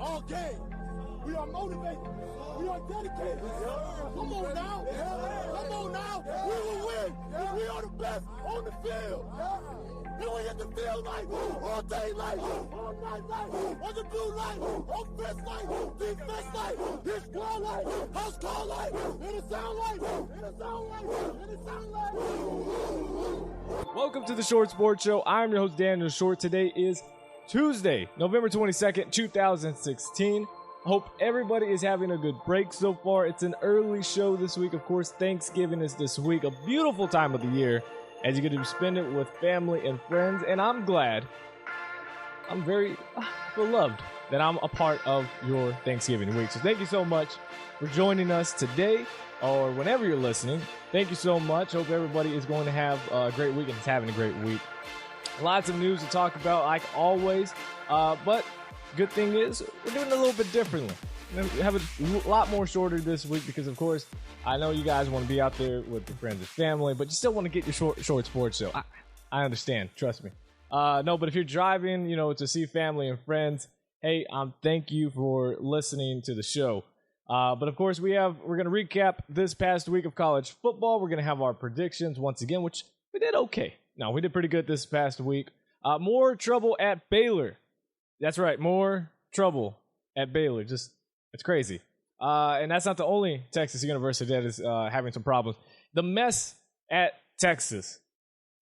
all game. We are motivated. We are dedicated. Come on now. Come on now. We will win. We are the best on the field. And we hit the field light, all day light, all night light, on the blue light, offense light, defense light, his squad light, house call light, and the sound light, and the sound light, and the sound light. Welcome to the Short Sports Show. I'm your host, Daniel Short. Today is Tuesday, November 22nd, 2016. I hope everybody is having a good break so far. It's an early show this week. Of course, Thanksgiving is this week, a beautiful time of the year as you get to spend it with family and friends. And I'm glad, I'm very beloved that I'm a part of your Thanksgiving week. So thank you so much for joining us today or whenever you're listening. Thank you so much. Hope everybody is going to have a great week and is having a great week. Lots of news to talk about, like always. But good thing is, we're doing it a little bit differently. We have a lot more shorter this week because, of course, I know you guys want to be out there with your friends and family, but you still want to get your short sports show. I understand. Trust me. No, but if you're driving, to see family and friends, hey, thank you for listening to the show. But, of course, we're going to recap this past week of college football. We're going to have our predictions once again, which we did okay. No, we did pretty good this past week. More trouble at Baylor. That's right, more trouble at Baylor. It's crazy. And that's not the only Texas university that is having some problems. The mess at Texas.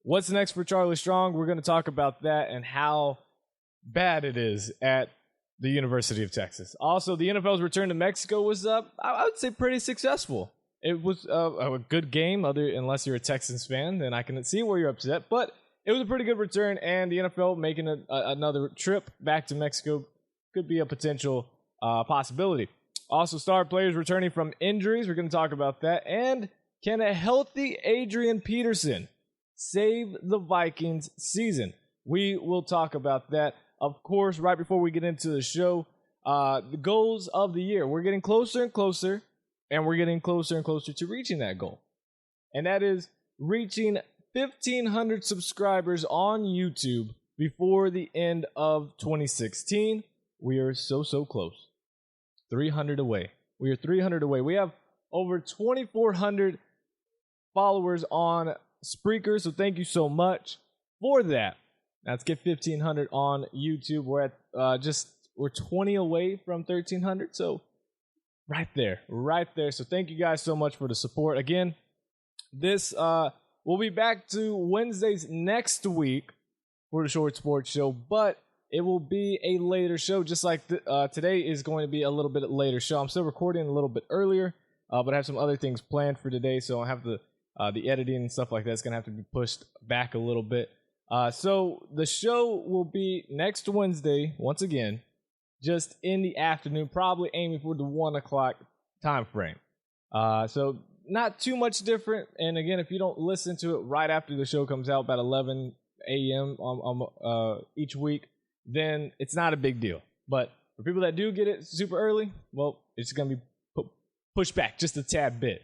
What's next for Charlie Strong? We're going to talk about that and how bad it is at the University of Texas. Also, the NFL's return to Mexico was, I would say, pretty successful. It was a good game, unless you're a Texans fan, then I can see where you're upset. But it was a pretty good return, and the NFL making another trip back to Mexico could be a potential possibility. Also, star players returning from injuries. We're going to talk about that. And can a healthy Adrian Peterson save the Vikings season? We will talk about that. Of course, right before we get into the show, the goals of the year. We're getting closer and closer, and we're getting closer and closer to reaching that goal. And that is reaching 1,500 subscribers on YouTube before the end of 2016. We are so close. 300 away. We are 300 away. We have over 2,400 followers on Spreaker, so thank you so much for that. Now let's get 1,500 on YouTube. We're at we're 20 away from 1,300, so right there. So thank you guys so much for the support. Again, this we'll be back to Wednesdays next week for the Short Sports Show, but it will be a later show, just like today is going to be a little bit later show. I'm still recording a little bit earlier, but I have some other things planned for today, so I have the editing and stuff like that is going to have to be pushed back a little bit. So the show will be next Wednesday, once again, just in the afternoon, probably aiming for the 1 o'clock time frame. So not too much different. And again, if you don't listen to it right after the show comes out, about 11 a.m. Each week, then it's not a big deal. But for people that do get it super early, well, it's going to be pushed back just a tad bit.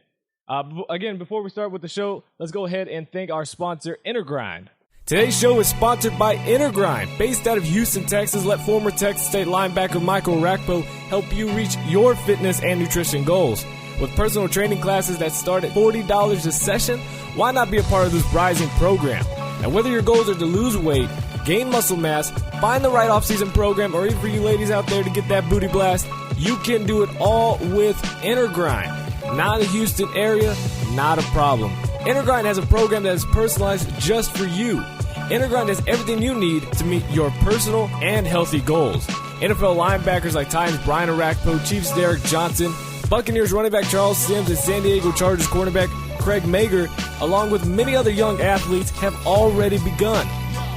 Again, before we start with the show, let's go ahead and thank our sponsor, InnerGrind. Today's show is sponsored by InnerGrind. Based out of Houston, Texas, let former Texas State linebacker Michael Rakpo help you reach your fitness and nutrition goals. With personal training classes that start at $40 a session, why not be a part of this rising program? Now, whether your goals are to lose weight, gain muscle mass, find the right off-season program, or even for you ladies out there to get that booty blast, you can do it all with InnerGrind. Not in the Houston area, not a problem. InnerGrind has a program that is personalized just for you. InnerGrind has everything you need to meet your personal and healthy goals. NFL linebackers like Titans Brian Orakpo, Chiefs Derek Johnson, Buccaneers running back Charles Sims, and San Diego Chargers cornerback Craig Mager, along with many other young athletes, have already begun.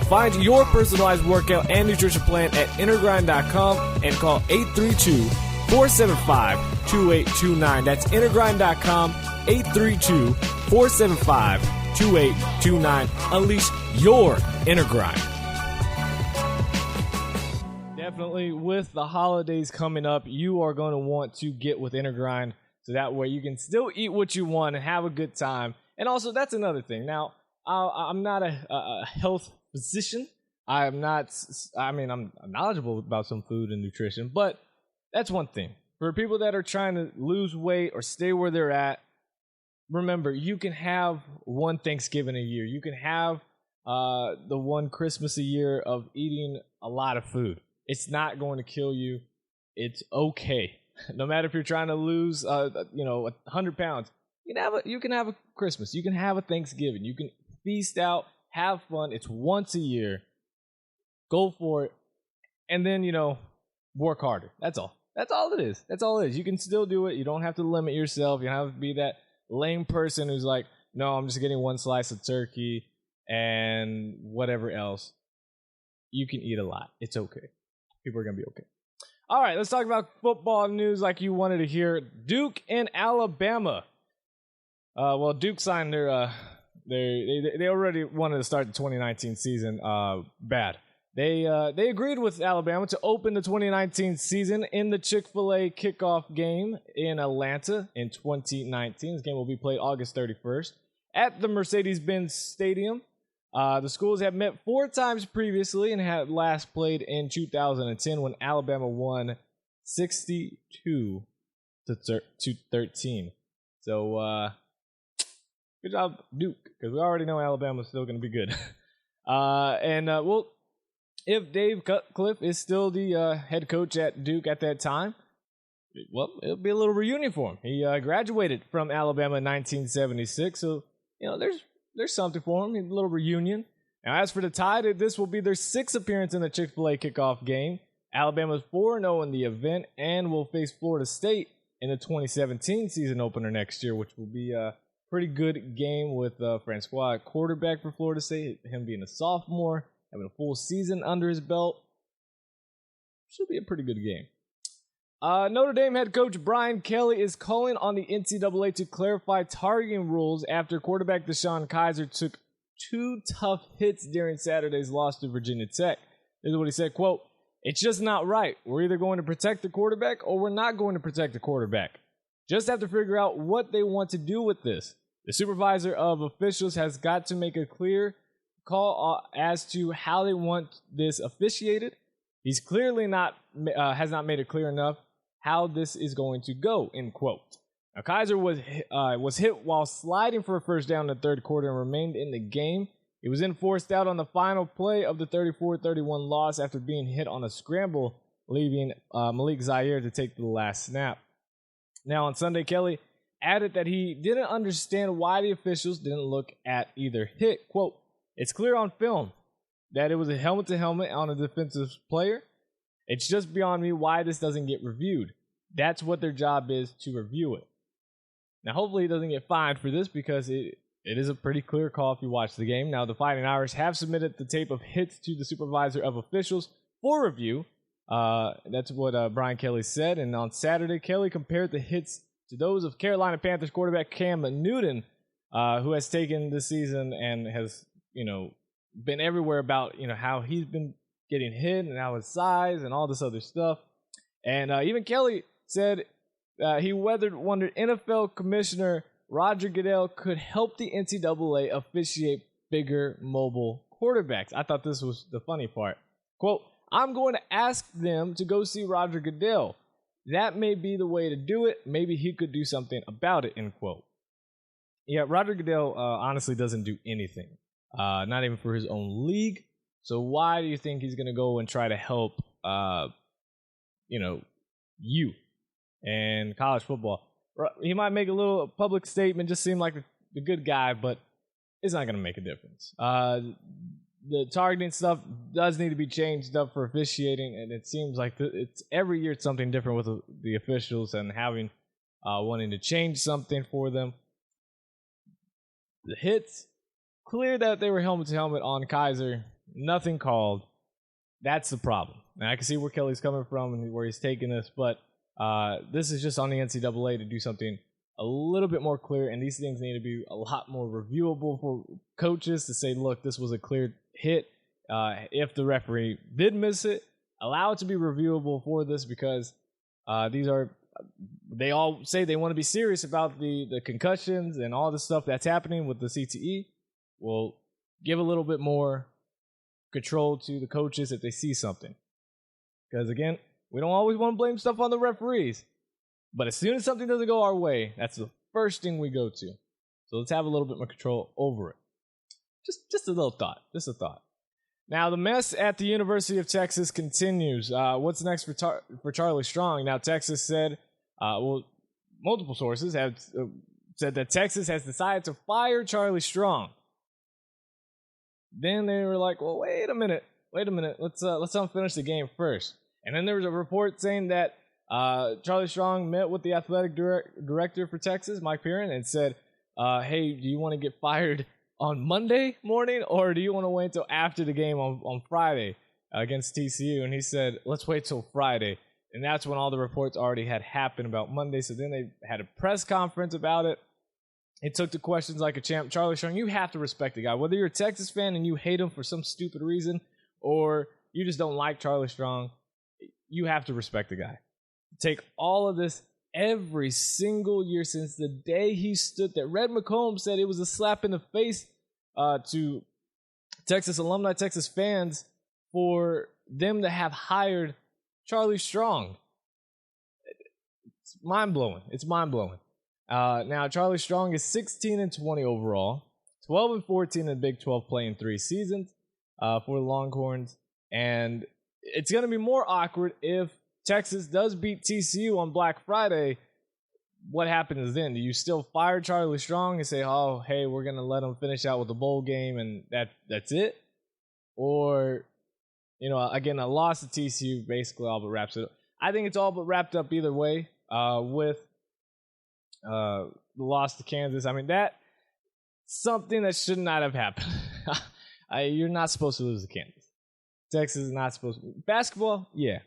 Find your personalized workout and nutrition plan at InnerGrind.com and call 832-475-2829. That's InnerGrind.com, 832-475-2829. Unleash your inner grind. Definitely, with the holidays coming up, you are going to want to get with InnerGrind so that way you can still eat what you want and have a good time. And also, that's another thing. Now, I'm not a health physician. I'm knowledgeable about some food and nutrition, but that's one thing. For people that are trying to lose weight or stay where they're at, remember, you can have one Thanksgiving a year. You can have the one Christmas a year of eating a lot of food. It's not going to kill you. It's okay. No matter if you're trying to lose, 100 pounds, you can have a Christmas. You can have a Thanksgiving. You can feast out, have fun. It's once a year. Go for it. And then, work harder. That's all. That's all it is. That's all it is. You can still do it. You don't have to limit yourself. You don't have to be that lame person who's like, no, I'm just getting one slice of turkey and whatever else. You can eat a lot. It's okay. People are going to be okay. All right, let's talk about football news like you wanted to hear. Duke and Alabama. Duke signed they already wanted to start the 2019 season bad. They agreed with Alabama to open the 2019 season in the Chick-fil-A kickoff game in Atlanta in 2019. This game will be played August 31st at the Mercedes-Benz Stadium. The schools have met 4 times previously and had last played in 2010 when Alabama won 62-13. So, good job, Duke, because we already know Alabama's still going to be good. If Dave Cutcliffe is still the head coach at Duke at that time, well, it'll be a little reunion for him. He graduated from Alabama in 1976, so there's something for him. A little reunion. Now, as for the Tide, this will be their 6th appearance in the Chick-fil-A kickoff game. Alabama's 4-0 in the event and will face Florida State in the 2017 season opener next year, which will be a pretty good game with Francois, quarterback for Florida State, him being a sophomore, having a full season under his belt. Should be a pretty good game. Notre Dame head coach Brian Kelly is calling on the NCAA to clarify targeting rules after quarterback Deshaun Kaiser took 2 tough hits during Saturday's loss to Virginia Tech. This is what he said, quote, "It's just not right. We're either going to protect the quarterback or we're not going to protect the quarterback. Just have to figure out what they want to do with this. The supervisor of officials has got to make a clear call as to how they want this officiated. He's clearly has not made it clear enough how this is going to go," end quote. Now, Kaiser was hit while sliding for a first down in the third quarter and remained in the game. He was then forced out on the final play of the 34-31 loss after being hit on a scramble, leaving Malik Zaire to take the last snap. Now, on Sunday, Kelly added that he didn't understand why the officials didn't look at either hit. Quote, "It's clear on film that it was a helmet-to-helmet on a defensive player. It's just beyond me why this doesn't get reviewed. That's what their job is, to review it." Now, hopefully he doesn't get fined for this because it is a pretty clear call if you watch the game. Now, the Fighting Irish have submitted the tape of hits to the supervisor of officials for review. That's what Brian Kelly said. And on Saturday, Kelly compared the hits to those of Carolina Panthers quarterback Cam Newton, who has taken this season and has, been everywhere about, how he's been getting hit and how his size and all this other stuff. And even Kelly said he wondered NFL Commissioner Roger Goodell could help the NCAA officiate bigger mobile quarterbacks. I thought this was the funny part. Quote, "I'm going to ask them to go see Roger Goodell. That may be the way to do it. Maybe he could do something about it," end quote. Yeah, Roger Goodell honestly doesn't do anything, not even for his own league. So why do you think he's going to go and try to help, you and college football? He might make a little public statement, just seem like the good guy, but it's not going to make a difference. The targeting stuff does need to be changed up for officiating, and it seems like it's every year it's something different with the officials and having wanting to change something for them. The hits, clear that they were helmet to helmet on Kaiser, nothing called. That's the problem. And I can see where Kelly's coming from and where he's taking this, but this is just on the NCAA to do something a little bit more clear, and these things need to be a lot more reviewable for coaches to say, look, this was a clear hit. If the referee did miss it, allow it to be reviewable for this, because they all say they want to be serious about the concussions and all the stuff that's happening with the CTE. Well, give a little bit more control to the coaches if they see something. Because again, We don't always want to blame stuff on the referees. But as soon as something doesn't go our way, that's the first thing we go to. So let's have a little bit more control over it. Just a little thought. Just a thought. Now, the mess at the University of Texas continues. What's next for Charlie Strong? Now, Texas said, multiple sources have said that Texas has decided to fire Charlie Strong. Then they were like, well, wait a minute. Let's unfinish the game first. And then there was a report saying that Charlie Strong met with the athletic director for Texas, Mike Peterson, and said, hey, do you want to get fired on Monday morning, or do you want to wait until after the game on Friday against TCU? And he said, let's wait till Friday. And that's when all the reports already had happened about Monday. So then they had a press conference about it. He took the questions like a champ. Charlie Strong, you have to respect the guy. Whether you're a Texas fan and you hate him for some stupid reason, or you just don't like Charlie Strong, you have to respect the guy. Take all of this every single year since the day he stood there. Red McComb said it was a slap in the face to Texas alumni, Texas fans, for them to have hired Charlie Strong. It's mind-blowing. Now, Charlie Strong is 16-20 overall, 12-14 in the Big 12 playing 3 seasons for the Longhorns. And it's going to be more awkward if Texas does beat TCU on Black Friday. What happens then? Do you still fire Charlie Strong and say, oh, hey, we're going to let him finish out with the bowl game and that's it? Or, again, a loss to TCU basically all but wraps it up. I think it's all but wrapped up either way with the loss to Kansas. I mean, that's something that should not have happened. You're not supposed to lose to Kansas. Texas is not supposed to. Basketball, yeah.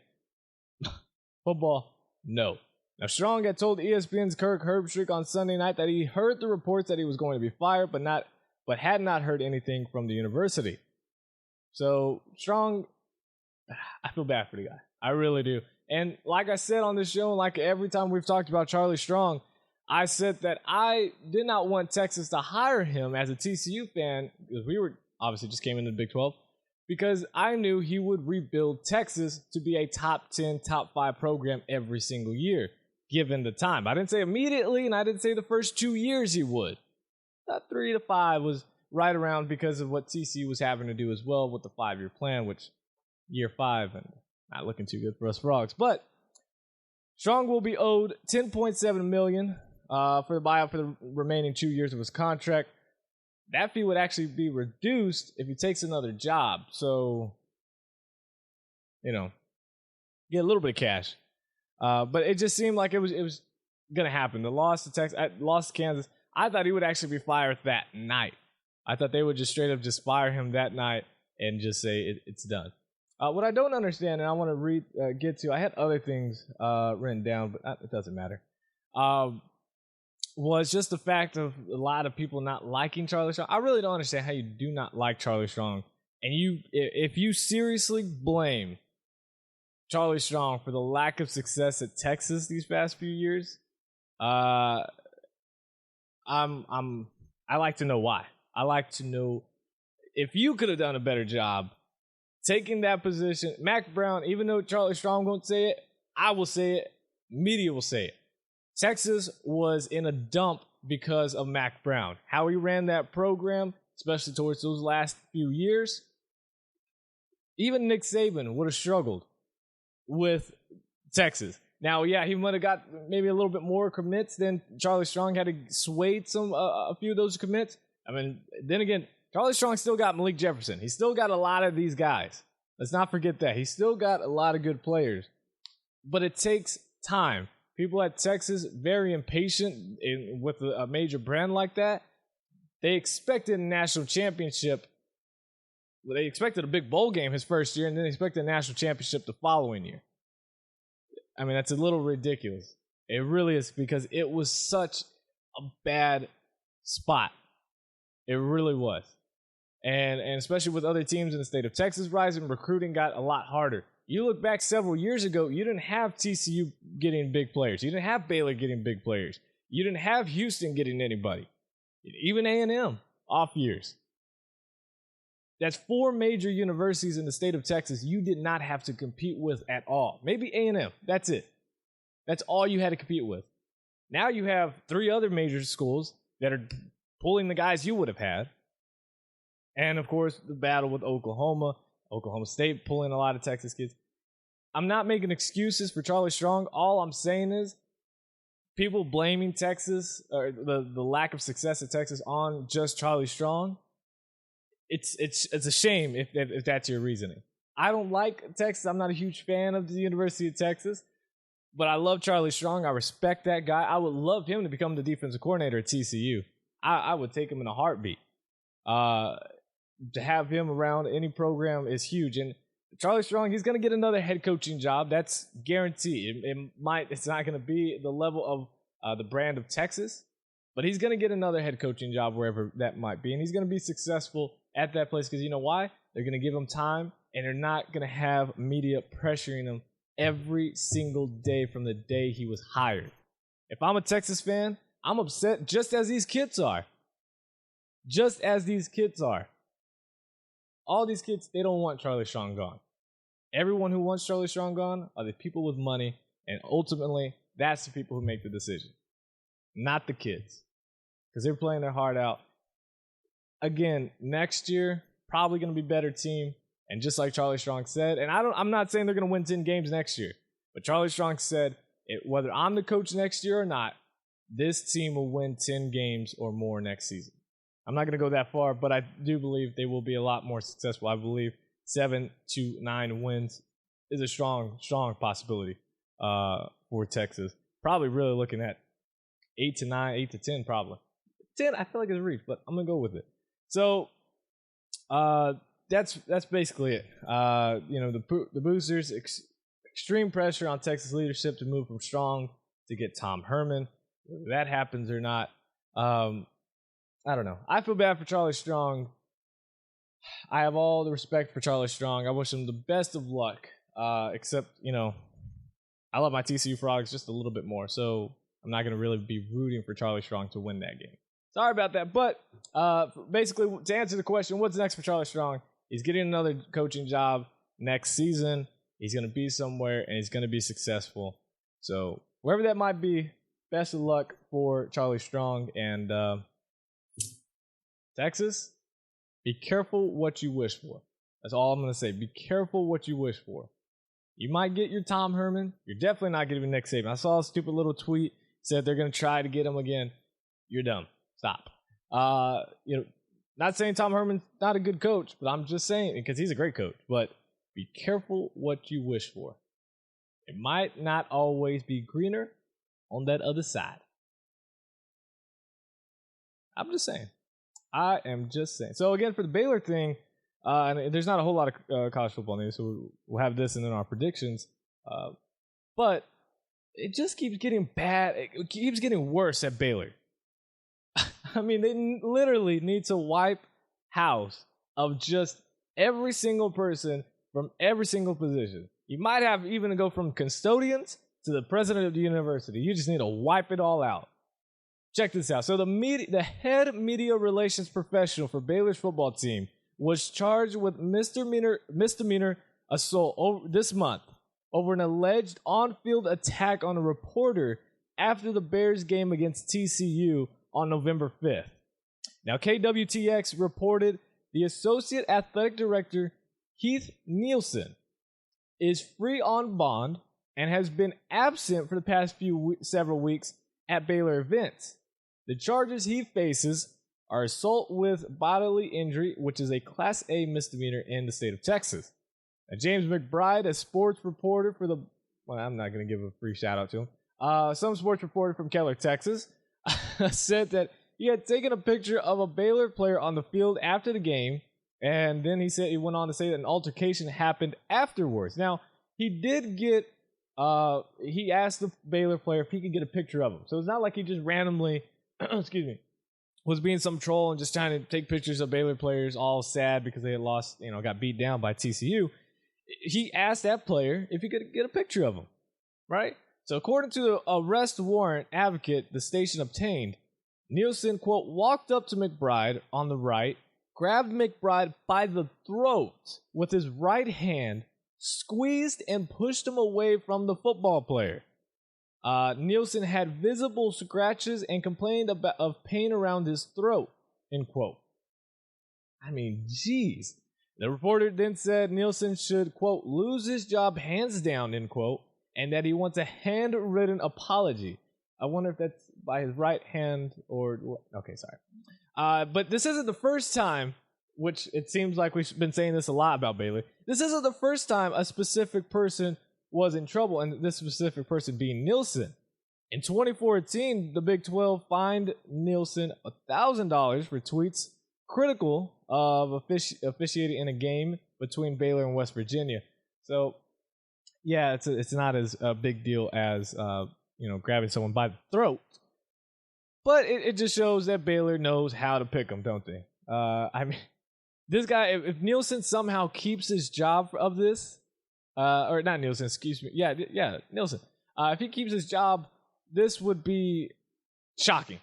Football, no. Now, Strong had told ESPN's Kirk Herbstreit on Sunday night that he heard the reports that he was going to be fired, but had not heard anything from the university. So, Strong, I feel bad for the guy. I really do. And like I said on this show, and like every time we've talked about Charlie Strong, I said that I did not want Texas to hire him as a TCU fan, because we were obviously just came into the Big 12, because I knew he would rebuild Texas to be a top 10, top 5 program every single year, given the time. I didn't say immediately, and I didn't say the first 2 years he would. 3 to 5 was right around because of what TCU was having to do as well with the 5-year plan, which year 5, and not looking too good for us Frogs. But Strong will be owed $10.7 million for the buyout for the remaining 2 years of his contract. That fee would actually be reduced if he takes another job. So, get a little bit of cash. But it just seemed like it was going to happen. The loss to Texas, lost to Kansas. I thought he would actually be fired that night. I thought they would just straight up just fire him that night and just say it's done. What I don't understand, and I want to get to, I had other things written down, but it doesn't matter. Was just the fact of a lot of people not liking Charlie Strong. I really don't understand how you do not like Charlie Strong. And if you seriously blame Charlie Strong for the lack of success at Texas these past few years, I like to know why. I like to know if you could have done a better job taking that position. Mac Brown, even though Charlie Strong won't say it, I will say it. Media will say it. Texas was in a dump because of Mac Brown. How he ran that program, especially towards those last few years. Even Nick Saban would have struggled with Texas. Now, yeah, he might have got maybe a little bit more commits than Charlie Strong had to sway a few of those commits. I mean, then again, Charlie Strong still got Malik Jefferson. He still got a lot of these guys. Let's not forget that. He still got a lot of good players. But it takes time. People at Texas, very impatient with a major brand like that. They expected a national championship. Well, they expected a big bowl game his first year, and then they expected a national championship the following year. I mean, that's a little ridiculous. It really is, because it was such a bad spot. It really was. And especially with other teams in the state of Texas rising, recruiting got a lot harder. You look back several years ago, you didn't have TCU getting big players. You didn't have Baylor getting big players. You didn't have Houston getting anybody. Even A&M, off years. That's 4 major universities in the state of Texas you did not have to compete with at all. Maybe A&M. That's it. That's all you had to compete with. Now you have 3 other major schools that are pulling the guys you would have had. And, of course, the battle with Oklahoma State pulling a lot of Texas kids. I'm not making excuses for Charlie Strong. All I'm saying is people blaming Texas or the lack of success at Texas on just Charlie Strong. It's a shame if that's your reasoning. I don't like Texas. I'm not a huge fan of the University of Texas, but I love Charlie Strong. I respect that guy. I would love him to become the defensive coordinator at TCU. I would take him in a heartbeat. To have him around any program is huge. And Charlie Strong, he's going to get another head coaching job. That's guaranteed. It's not going to be the level of the brand of Texas, but he's going to get another head coaching job wherever that might be. And he's going to be successful at that place because you know why? They're going to give him time, and they're not going to have media pressuring him every single day from the day he was hired. If I'm a Texas fan, I'm upset just as these kids are. Just as these kids are. All these kids, they don't want Charlie Strong gone. Everyone who wants Charlie Strong gone are the people with money, and ultimately, that's the people who make the decision, not the kids, because they're playing their heart out. Again, next year, probably going to be a better team, and just like Charlie Strong said, and I'm not saying they're going to win 10 games next year, but Charlie Strong said, whether I'm the coach next year or not, this team will win 10 games or more next season. I'm not going to go that far, but I do believe they will be a lot more successful. I believe 7 to 9 wins is a strong possibility for Texas. Probably really looking at 8 to 9, 8 to 10 probably. 10 I feel like it's a reach, but I'm going to go with it. So that's basically it. The boosters, extreme pressure on Texas leadership to move from Strong to get Tom Herman. Whether that happens or not, I don't know. I feel bad for Charlie Strong. I have all the respect for Charlie Strong. I wish him the best of luck. Except, I love my TCU Frogs just a little bit more. So I'm not going to really be rooting for Charlie Strong to win that game. Sorry about that. But basically, to answer the question, what's next for Charlie Strong? He's getting another coaching job next season. He's going to be somewhere, and he's going to be successful. So wherever that might be, best of luck for Charlie Strong. And Texas, be careful what you wish for. That's all I'm going to say. Be careful what you wish for. You might get your Tom Herman. You're definitely not getting Nick Saban. I saw a stupid little tweet said they're going to try to get him again. You're dumb. Stop. Not saying Tom Herman's not a good coach, but I'm just saying because he's a great coach. But be careful what you wish for. It might not always be greener on that other side. I'm just saying. I am just saying. So again, for the Baylor thing, and there's not a whole lot of college football news, so we'll have this and then our predictions. But it just keeps getting bad. It keeps getting worse at Baylor. I mean, they literally need to wipe house of just every single person from every single position. You might have even to go from custodians to the president of the university. You just need to wipe it all out. Check this out. So the head media relations professional for Baylor's football team was charged with misdemeanor assault this month over an alleged on-field attack on a reporter after the Bears game against TCU on November 5th. Now, KWTX reported the associate athletic director, Heath Nielsen, is free on bond and has been absent for the past several weeks at Baylor events. The charges he faces are assault with bodily injury, which is a Class A misdemeanor in the state of Texas. Now, James McBride, a sports reporter for I'm not going to give a free shout out to him. Some sports reporter from Keller, Texas, said that he had taken a picture of a Baylor player on the field after the game, and then he went on to say that an altercation happened afterwards. Now, he did get he asked the Baylor player if he could get a picture of him. So it's not like he just randomly was being some troll and just trying to take pictures of Baylor players all sad because they had lost, got beat down by TCU. He asked that player if he could get a picture of him, right? So according to the arrest warrant advocate the station obtained, Nielsen, quote, walked up to McBride on the right, grabbed McBride by the throat with his right hand, squeezed and pushed him away from the football player. Nielsen had visible scratches and complained of pain around his throat, end quote. I mean, geez. The reporter then said Nielsen should, quote, lose his job hands down, end quote, and that he wants a handwritten apology. I wonder if that's by his right hand or... Okay, sorry. But this isn't the first time, which it seems like we've been saying this a lot about Baylor. This isn't the first time a specific person was in trouble, and this specific person being Nielsen. In 2014, the Big 12 fined Nielsen $1,000 for tweets critical of officiating in a game between Baylor and West Virginia. So, yeah, it's not as big deal as grabbing someone by the throat. But it just shows that Baylor knows how to pick them, don't they? I mean, this guy, if Nielsen somehow keeps his job of this, or not Nielsen, excuse me. Yeah, Nielsen. If he keeps his job, this would be shocking.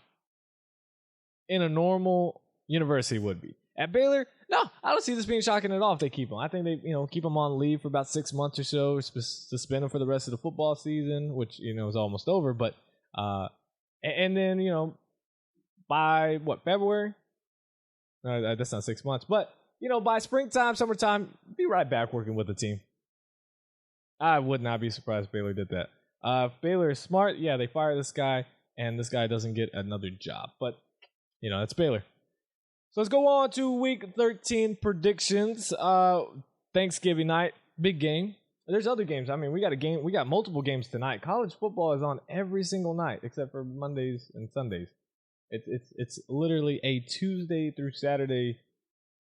In a normal university would be. At Baylor, no, I don't see this being shocking at all if they keep him. I think they, keep him on leave for about 6 months or so, suspend him for the rest of the football season, which, is almost over. But, and then, by February? No, that's not 6 months. But, by springtime, summertime, be right back working with the team. I would not be surprised if Baylor did that. If Baylor is smart, yeah, they fire this guy, and this guy doesn't get another job. But, it's Baylor. So let's go on to Week 13 predictions. Thanksgiving night, big game. There's other games. I mean, we got multiple games tonight. College football is on every single night except for Mondays and Sundays. It's literally a Tuesday through Saturday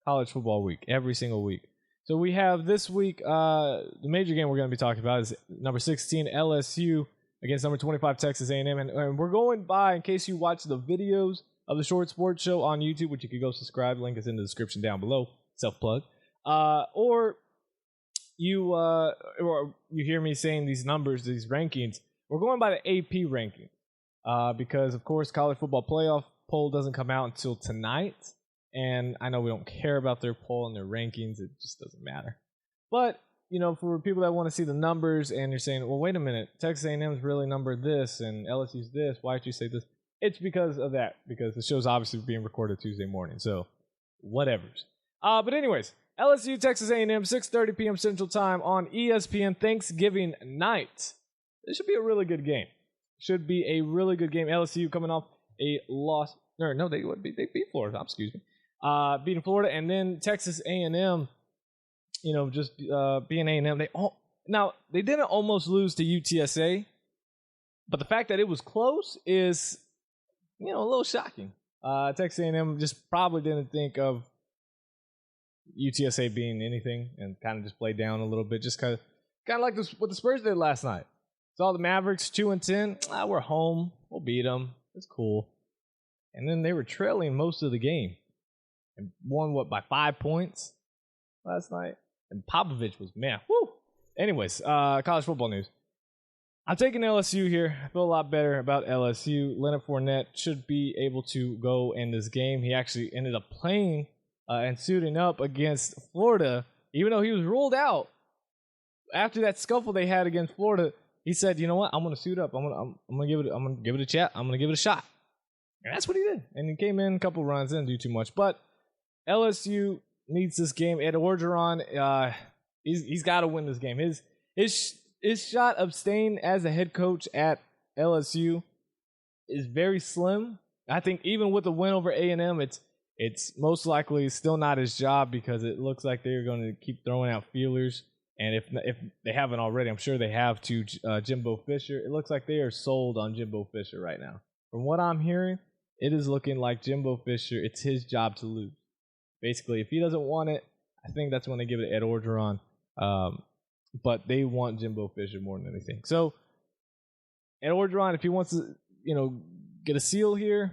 college football week, every single week. So we have this week, the major game we're going to be talking about is number 16 LSU against number 25 Texas A&M. And we're going by, in case you watch the videos of the Short Sports Show on YouTube, which you can go subscribe. Link is in the description down below. Self-plug. Or you hear me saying these numbers, these rankings. We're going by the AP ranking because, of course, college football playoff poll doesn't come out until tonight. And I know we don't care about their poll and their rankings. It just doesn't matter. But, for people that want to see the numbers and you're saying, well, wait a minute, Texas A&M's really numbered this and LSU's this. Why don't you say this? It's because of that, because the show's obviously being recorded Tuesday morning, so whatevers. But anyways, LSU, Texas A&M, 6:30 p.m. Central Time on ESPN Thanksgiving night. This should be a really good game. LSU coming off a loss. No, they beat Florida. Excuse me. Beating Florida, and then Texas A&M. Just being A&M. They didn't almost lose to UTSA, but the fact that it was close is, a little shocking. Texas A&M just probably didn't think of UTSA being anything and kind of just played down a little bit, just kind of like what the Spurs did last night. Saw the Mavericks 2-10. We're home. We'll beat them. It's cool. And then they were trailing most of the game and won by 5 points last night. And Popovich was man. Woo. Anyways, college football news. I'm taking LSU here. I feel a lot better about LSU. Leonard Fournette should be able to go in this game. He actually ended up playing and suiting up against Florida, even though he was ruled out. After that scuffle they had against Florida, he said, "You know what? I'm going to suit up. I'm going to give it a chat. I'm going to give it a shot." And that's what he did. And he came in a couple runs, didn't do too much. But LSU needs this game. Ed Orgeron, he's got to win this game. His shot of staying as a head coach at LSU is very slim. I think even with the win over A&M, it's most likely still not his job because it looks like they're going to keep throwing out feelers. And if they haven't already, I'm sure they have to Jimbo Fisher. It looks like they are sold on Jimbo Fisher right now. From what I'm hearing, it is looking like Jimbo Fisher, it's his job to lose. Basically, if he doesn't want it, I think that's when they give it to Ed Orgeron. But they want Jimbo Fisher more than anything. So, Ed Orgeron, if he wants to, get a seal here,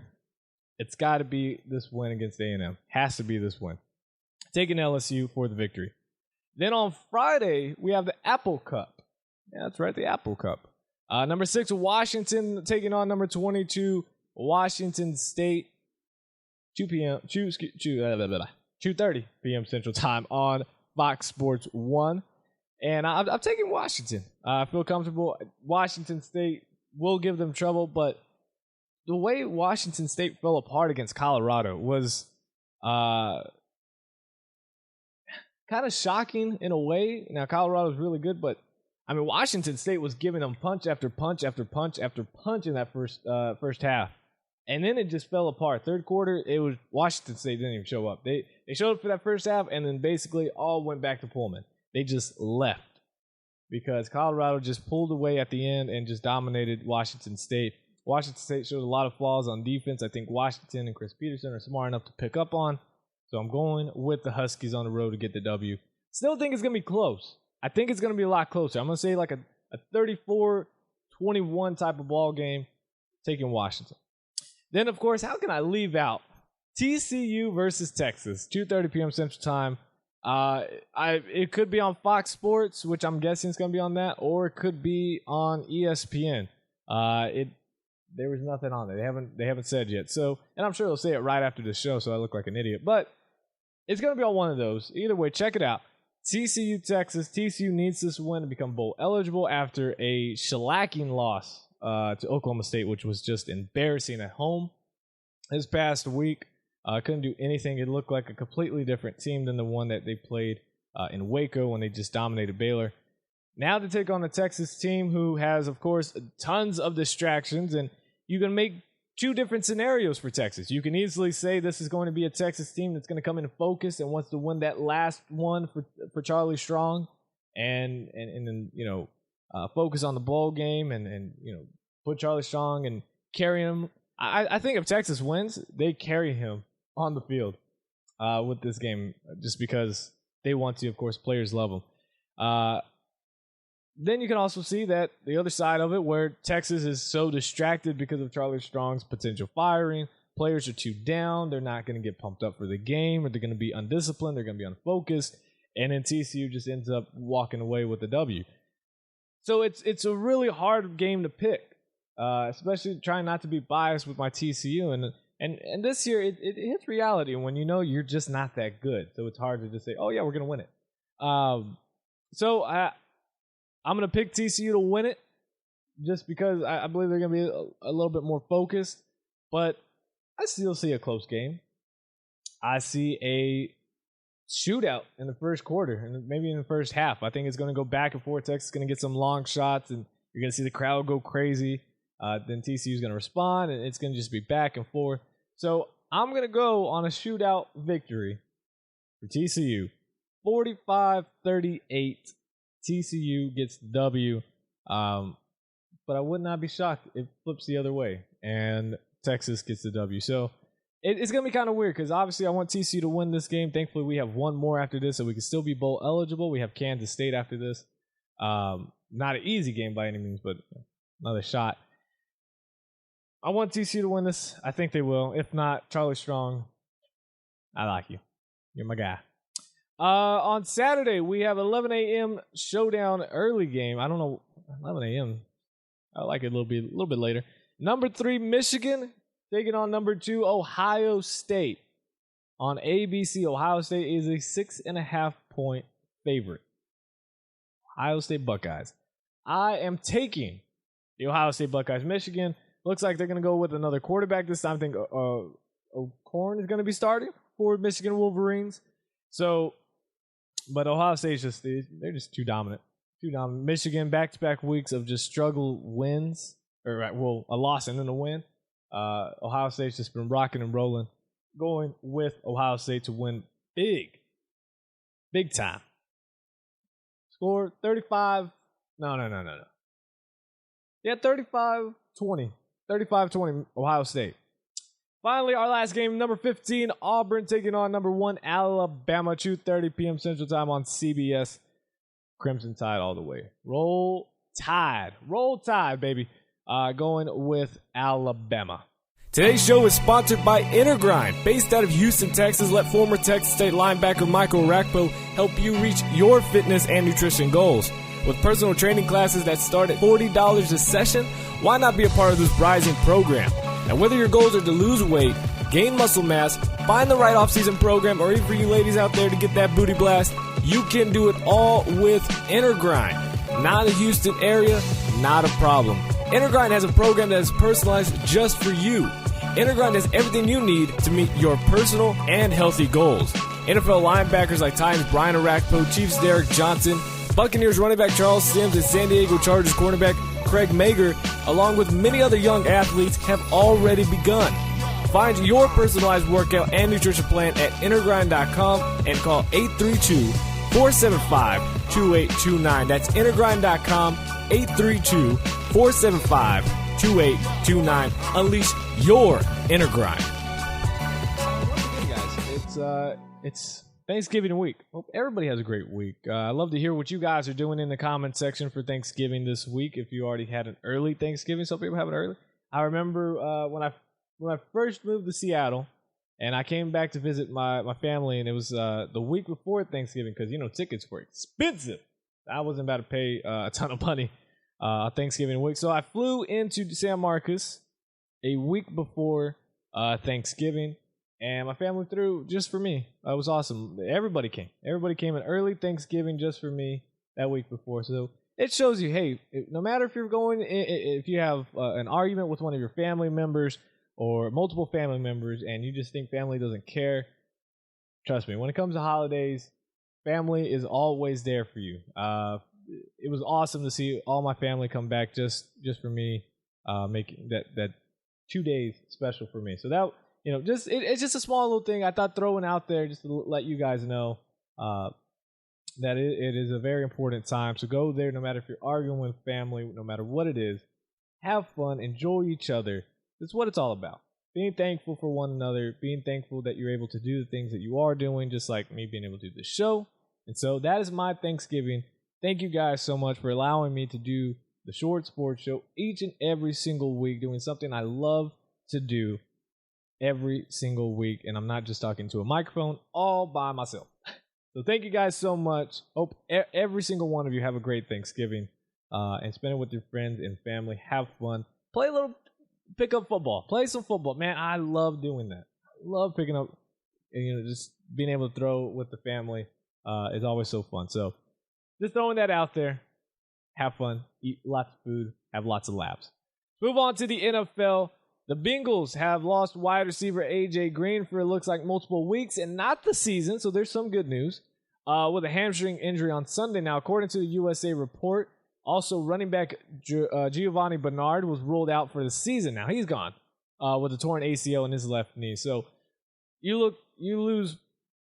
it's got to be this win against A&M. Has to be this win. Taking LSU for the victory. Then on Friday, we have the Apple Cup. Yeah, that's right, the Apple Cup. Number 6, Washington taking on number 22, Washington State. 2 2:30 p.m. Central Time on Fox Sports 1. And I'm taking Washington. I feel comfortable. Washington State will give them trouble, but the way Washington State fell apart against Colorado was kind of shocking in a way. Now, Colorado's really good, but I mean, Washington State was giving them punch after punch after punch after punch in that first half. And then it just fell apart. Third quarter, it was Washington State didn't even show up. They showed up for that first half, and then basically all went back to Pullman. They just left because Colorado just pulled away at the end and just dominated Washington State. Washington State showed a lot of flaws on defense. I think Washington and Chris Peterson are smart enough to pick up on. So I'm going with the Huskies on the road to get the W. Still think it's going to be close. I think it's going to be a lot closer. I'm going to say like a 34-21 type of ball game, taking Washington. Then, of course, how can I leave out TCU versus Texas, 2:30 p.m. Central Time. It could be on Fox Sports, which I'm guessing it's going to be on that, or it could be on ESPN. There was nothing on it. They haven't said yet. So, and I'm sure they'll say it right after the show, so I look like an idiot. But it's going to be on one of those. Either way, check it out. TCU, Texas. TCU needs this win to become bowl eligible after a shellacking loss to Oklahoma State, which was just embarrassing at home this past week. Couldn't do anything. It looked like a completely different team than the one that they played in Waco when they just dominated Baylor. Now to take on the Texas team, who has, of course, tons of distractions, and you can make two different scenarios for Texas. You can easily say this is going to be a Texas team that's going to come in and focus and wants to win that last one for Charlie Strong, and then focus on the bowl game and put Charlie Strong and carry him. I think if Texas wins, they carry him on the field with this game, just because they want to. Of course, players love him. Then you can also see that the other side of it, where Texas is so distracted because of Charlie Strong's potential firing. Players are too down. They're not going to get pumped up for the game, or they're going to be undisciplined. They're going to be unfocused. And then TCU just ends up walking away with the W. So it's a really hard game to pick, especially trying not to be biased with my TCU. And this year, it hits reality when you know you're just not that good. So it's hard to just say, oh, yeah, we're going to win it. So I'm going to pick TCU to win it just because I believe they're going to be a little bit more focused. But I still see a close game. I see a shootout in the first quarter and maybe in the first half. I think it's going to go back and forth. Texas is going to get some long shots, and you're going to see the crowd go crazy. Then TCU is going to respond, and it's going to just be back and forth. So I'm going to go on a shootout victory for TCU, 45-38. TCU gets the W, but I would not be shocked if it flips the other way and Texas gets the W. So it's going to be kind of weird because obviously I want TCU to win this game. Thankfully, we have one more after this, so we can still be bowl eligible. We have Kansas State after this. Not an easy game by any means, but another shot. I want TCU to win this. I think they will. If not, Charlie Strong, I like you. You're my guy. On Saturday, we have 11 a.m. showdown early game. I don't know, 11 a.m. I like it a little bit later. Number 3, Michigan, taking on number 2, Ohio State. On ABC, Ohio State is a 6.5-point favorite. Ohio State Buckeyes. I am taking the Ohio State Buckeyes. Michigan looks like they're going to go with another quarterback this time. I think O'Korn is going to be starting for Michigan Wolverines. So, but Ohio State's they're just too dominant. Michigan, back-to-back weeks of just struggle wins, or a loss and then a win. Ohio State's just been rocking and rolling. Going with Ohio State to win big time. Score 35. No. Yeah, 35-20. 35-20 Ohio State. Finally, our last game, number 15, Auburn taking on number 1, Alabama, 2:30 p.m. Central Time on CBS. Crimson Tide all the way. Roll Tide, baby. Going with Alabama. Today's show is sponsored by InnerGrind. Based out of Houston, Texas, let former Texas State linebacker Michael Rakpo help you reach your fitness and nutrition goals. With personal training classes that start at $40 a session, why not be a part of this rising program? Now, whether your goals are to lose weight, gain muscle mass, find the right off-season program, or even for you ladies out there to get that booty blast, you can do it all with InnerGrind. Not a Houston area, not a problem. InnerGrind has a program that is personalized just for you. InnerGrind has everything you need to meet your personal and healthy goals. NFL linebackers like Titans Brian Orakpo, Chiefs Derek Johnson, Buccaneers running back Charles Sims, and San Diego Chargers cornerback Craig Mager, along with many other young athletes, have already begun. Find your personalized workout and nutrition plan at InnerGrind.com and call 832-475-2829. That's InnerGrind.com, 832-475-2829. Unleash your inner grind. Hey guys, it's Thanksgiving week. Hope everybody has a great week. I love to hear what you guys are doing in the comment section for Thanksgiving this week. If you already had an early Thanksgiving, some people have it early. I remember when I first moved to Seattle, and I came back to visit my family, and it was the week before Thanksgiving because tickets were expensive. I wasn't about to pay a ton of money Thanksgiving week, so I flew into San Marcos a week before Thanksgiving, and my family threw just for me. It was awesome. Everybody came. Everybody came an early Thanksgiving just for me that week before. So it shows you, hey, no matter if you're if you have an argument with one of your family members or multiple family members, and you just think family doesn't care, trust me, when it comes to holidays, family is always there for you. It was awesome to see all my family come back just for me, making that 2 days special for me. So that it's just a small little thing I thought throwing out there just to let you guys know that it is a very important time. So go there, no matter if you're arguing with family, no matter what it is, have fun, enjoy each other. That's what it's all about. Being thankful for one another, being thankful that you're able to do the things that you are doing, just like me being able to do this show. And so that is my Thanksgiving. Thank you guys so much for allowing me to do the Short Sports Show each and every single week, doing something I love to do every single week. And I'm not just talking to a microphone all by myself. So thank you guys so much. Hope every single one of you have a great Thanksgiving and spend it with your friends and family. Have fun. Pick up football. Play some football. Man, I love doing that. I love picking up, just being able to throw with the family is always so fun. So just throwing that out there. Have fun. Eat lots of food. Have lots of laughs. Move on to the NFL. The Bengals have lost wide receiver A.J. Green for it looks like multiple weeks and not the season, so there's some good news. With a hamstring injury on Sunday now, according to the USA Report. Also, running back Giovanni Bernard was ruled out for the season. Now he's gone with a torn ACL in his left knee. So you lose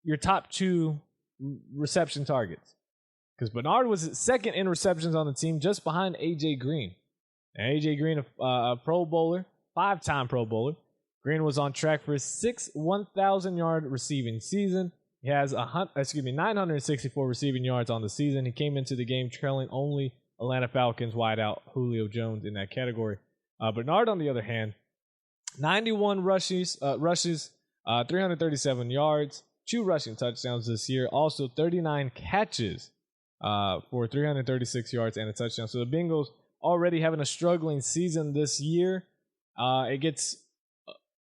your top two reception targets because Bernard was second in receptions on the team, just behind AJ Green. And AJ Green, a Pro Bowler, 5-time Pro Bowler. Green was on track for his sixth 1,000-yard receiving season. He has 964 receiving yards on the season. He came into the game trailing only Atlanta Falcons wideout Julio Jones in that category. Bernard, on the other hand, 91 rushes, 337 yards, 2 rushing touchdowns this year. Also 39 catches for 336 yards and a touchdown. So the Bengals already having a struggling season this year. It gets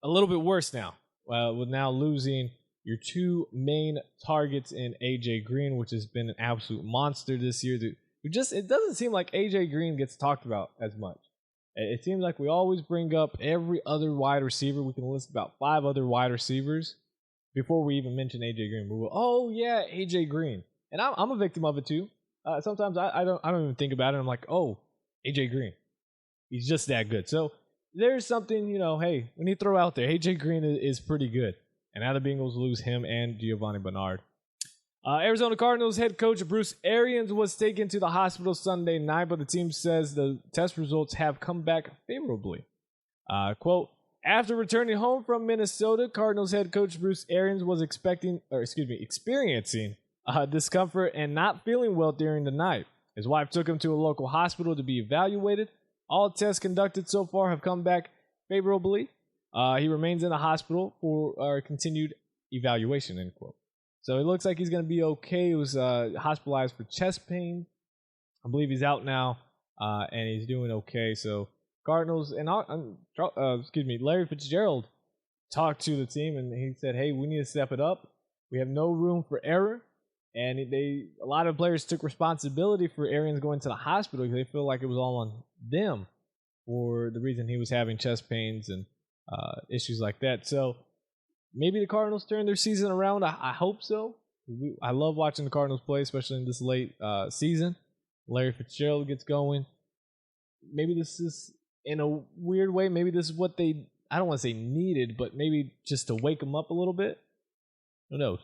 a little bit worse now with now losing your two main targets in AJ Green, which has been an absolute monster this year. It doesn't seem like AJ Green gets talked about as much. It seems like we always bring up every other wide receiver. We can list about 5 other wide receivers before we even mention AJ Green. We go, AJ Green, and I'm a victim of it too. Sometimes I don't even think about it. I'm like, AJ Green, he's just that good. So there's something, hey, when you throw out there, AJ Green is pretty good, and now the Bengals lose him and Giovanni Bernard. Arizona Cardinals head coach Bruce Arians was taken to the hospital Sunday night, but the team says the test results have come back favorably. Quote, after returning home from Minnesota, Cardinals head coach Bruce Arians was experiencing discomfort and not feeling well during the night. His wife took him to a local hospital to be evaluated. All tests conducted so far have come back favorably. He remains in the hospital for continued evaluation, end quote. So it looks like he's going to be okay. He was hospitalized for chest pain. I believe he's out now, and he's doing okay. So Cardinals and Larry Fitzgerald talked to the team, and he said, hey, we need to step it up. We have no room for error. And a lot of players took responsibility for Arians going to the hospital because they feel like it was all on them for the reason he was having chest pains and issues like that. So maybe the Cardinals turn their season around. I hope so. I love watching the Cardinals play, especially in this late season. Larry Fitzgerald gets going. Maybe this is, in a weird way, maybe this is what they, I don't want to say needed, but maybe just to wake them up a little bit. Who knows?